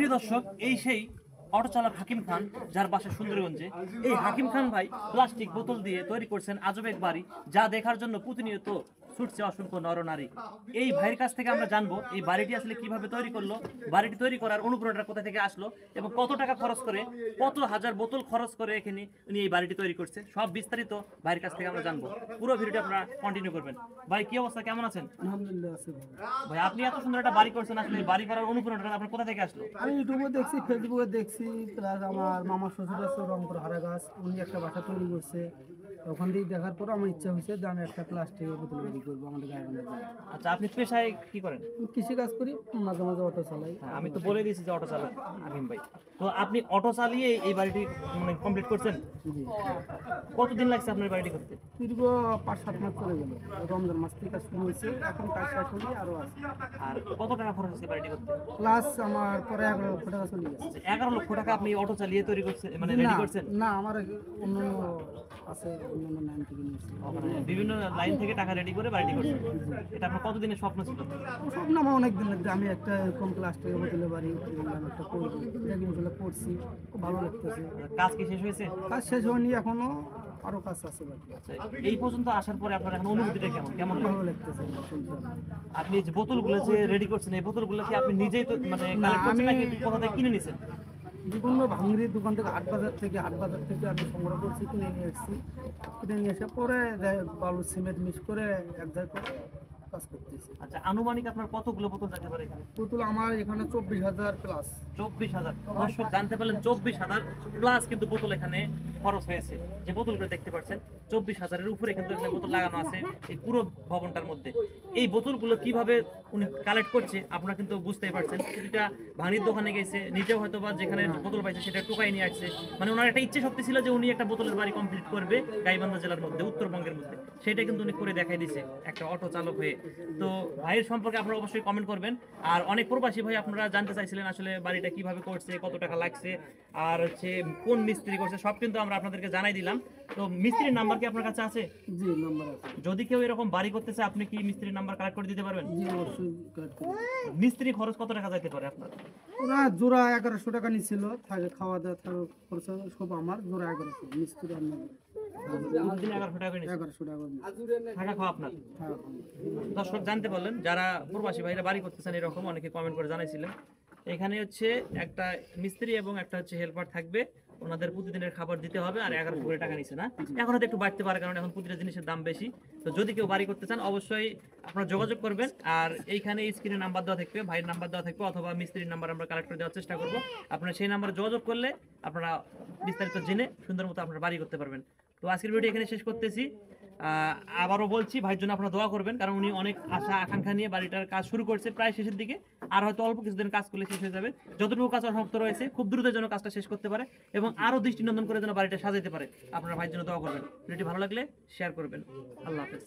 প্রিয় দর্শক, এই সেই অটো চালক হাকিম খান, যার বাসা সুন্দরগঞ্জে। এই হাকিম খান ভাই প্লাস্টিক বোতল দিয়ে তৈরি করছেন আজব এক বাড়ি, যা দেখার জন্য প্রতিনিয়ত ছুটছে অসংখ্য নরনারী। এই ভাইয়ের কাছ থেকে আমরা জানবো এই বাড়িটি আসলে কিভাবে তৈরি করলো, বাড়িটি তৈরি করার অনুপ্রেরণাটা কোথা থেকে আসলো এবং কত টাকা খরচ করে, কত হাজার বোতল খরচ করে এখানে উনি এই বাড়িটি তৈরি করছে। সব বিস্তারিত ভাইয়ের কাছ থেকে আমরা জানবো। পুরো ভিডিওটা আপনারা কন্টিনিউ করবেন। ভাই কি অবস্থা, কেমন আছেন? আলহামদুলিল্লাহ আছে ভালো। ভাই আপনি এত সুন্দর একটা বাড়ি করছেন, আসলে এই বাড়ি করার অনুপ্রেরণাটা আপনার কোথা থেকে আসলো? আমি ইউটিউবে দেখছি, ফেসবুকে দেখছি, প্লাস আমার মামা শ্বশুর আছে রংপুর হারাগাছ, উনি একটা বাসা তৈরি করছে। ওখান থেকে দেখার পর আমার ইচ্ছা হয়েছে যে আমি একটা প্লাস্টিকের বোতল তৈরি করবো আমাদের গায়ে বাঁধা যায়। আচ্ছা, আপনি পেশায় কি করেন? আমি কৃষি কাজ করি, মাঝে মাঝে অটো চালাই। হ্যাঁ, আমি তো বলে দিয়েছি যে অটো চালক আকিম ভাই। তো আপনি অটো চালিয়ে এই বাড়িটি মানে কমপ্লিট করছেন? জি, কতদিন লাগছে আপনার বাড়িটি করতে? দীর্ঘ 5-7 মাস চলে গেল। রমজান মাস থেকে কাজ শুরু হয়েছে, এখন কাজ শেষ হলে আরও আছে। আর কত টাকা খরচ হচ্ছে বাড়িটি করতে? প্লাস আমার পরে 11 লক্ষ টাকা চলে গেছে। আচ্ছা, 11 লক্ষ টাকা আপনি অটো চালিয়ে তৈরি করছেন, মানে না রেডি করছেন? না, আমার অন্যান্য আছে, অন্যান্য লাইন থেকে নিয়েছি। মানে বিভিন্ন লাইন থেকে টাকা রেডি করে বাড়িটি করছেন। এটা আপনার কতদিনের স্বপ্ন ছিল? সব নামা অনেক দিন লাগবে। আমি একটা এরকম প্লাস্টিকের বোতলে বাড়ি আমি একটা করবো, দেখি বোতলে করছি, খুব ভালো লাগতেছে। কাজ কি শেষ হয়েছে? কাজ শেষ হয়নি, এখনো আরো কাজ আছে বাকি। আচ্ছা, এই পর্যন্ত আসার পরে আপনার এখন অনুভূতিটা কেমন কেমন লাগে? ভালো লাগতেছে শুনতে। আপনি যে বোতলগুলো যে রেডি করছেন, এই বোতলগুলো কি আপনি নিজেই তো মানে কালেক্ট করছেন নাকি কোথা থেকে কিনে নিছেন? বিভিন্ন ভাঙড়ির দোকান থেকে, হাট বাজার থেকে আমি সংগ্রহ করছি, কিনে নিয়ে এসেছি। কিনে নিয়ে এসে পরে বালু সিমেন্ট মিক্স করে এক জায়গায় করে কাজ করতেছি। আচ্ছা, আনুমানিক আপনার কতগুলো বোতল যেতে পারে এখানে? বোতল আমার এখানে 24,000 প্লাস। 24,000। দর্শক জানতে পারলেন 24,000 প্লাস কিন্তু বোতল এখানে খরচ হয়েছে। যে বোতলগুলো দেখতে পাচ্ছেন 24,000-এর উপরে কিন্তু এখানে বোতল লাগানো আছে এই পুরো ভবনটার মধ্যে। এই বোতলগুলো কিভাবে উনি কালেক্ট করছে আপনারা কিন্তু বুঝতেই পারছেন। এটা ভাঙির দোকানে গেছে, নিজেও হয়তো বা যেখানে বোতল পাইছে সেটা টোকাই নিয়ে আসছে। মানে ওনার একটা ইচ্ছে শক্তি ছিল যে উনি একটা বোতলের বাড়ি কমপ্লিট করবে গাইবান্ধা জেলার মধ্যে, উত্তরবঙ্গের মধ্যে। সেটা কিন্তু উনি করে দেখাই দিয়েছে একটা অটো চালক হয়ে। তো ভাইয়ের সম্পর্কে আপনারা অবশ্যই কমেন্ট করবেন। আর অনেক প্রবাসী ভাই আপনারা জানতে চাইছিলেন আসলে বাড়িটা কিভাবে করছে, কত টাকা লাগছে, আর হচ্ছে কোন মিস্ত্রি করছে, সব কিন্তু আমরা আপনাদেরকে জানাই দিলাম। তো মিস্ত্রির নাম্বার কি আপনার কাছে আছে? জি, নাম্বার আছে। যদি কেউ এরকম বাড়ি করতে চায় আপনি কি মিস্ত্রির নাম্বার কালেক্ট করে দিতে পারবেন? জি, অবশ্যই কাট করে। মিস্ত্রি খরচ কত টাকা যাইতে পারে আপনার? ওরা জোড়া 1100 টাকা নিছিল, থাকে খাওয়া দাওয়া খরচ সব আমার। জোড়া 1100, মিস্ত্রি আর নেই। প্রতিদিন 1100 টাকা করে নিচ্ছে। 1100 টাকা করে নিছে। থাকা খাওয়া আপনার। হ্যাঁ। দর্শক জানতে পারলেন, যারা প্রবাসী ভাইরা বাড়ি করতেছেন এরকম অনেকে কমেন্ট করে জানাইছিলেন। এখানে হচ্ছে একটা মিস্ত্রি এবং একটা হচ্ছে হেল্পার থাকবে, ওনাদের প্রতিদিনের খাবার দিতে হবে। আর 1100 করে টাকা নিচ্ছে না, এখন হয়তো একটু বাড়তে পারে কারণ এখন প্রতিটা জিনিসের দাম বেশি। তো যদি কেউ বাড়ি করতে চান অবশ্যই আপনারা যোগাযোগ করবেন। আর এইখানে স্ক্রিনে নাম্বার দেওয়া থাকবে, ভাইয়ের নাম্বার দেওয়া থাকবে, অথবা মিস্ত্রির নাম্বার আমরা কালেক্ট করে দেওয়ার চেষ্টা করবো। আপনারা সেই নাম্বারে যোগাযোগ করলে আপনারা বিস্তারিত জেনে সুন্দর মতো আপনারা বাড়ি করতে পারবেন। তো আজকের ভিডিও এখানে শেষ করতেছি। আবারও বলছি, ভাইয়ের জন্য আপনারা দোয়া করবেন, কারণ উনি অনেক আশা আকাঙ্ক্ষা নিয়ে বাড়িটার কাজ শুরু করছে, প্রায় শেষের দিকে। আর হয়তো অল্প কিছুদিন কাজ করলে শেষ হয়ে যাবে। যতটুকু কাজ অসমাপ্ত রয়েছে খুব দ্রুত যেন কাজটা শেষ করতে পারে এবং আরো দৃষ্টিনন্দন করে যেন বাড়িটা সাজাতে পারে। আপনারা ভাইয়ের জন্য দোয়া করবেন। ভিডিওটি ভালো লাগলে শেয়ার করবেন। আল্লাহ হাফেজ।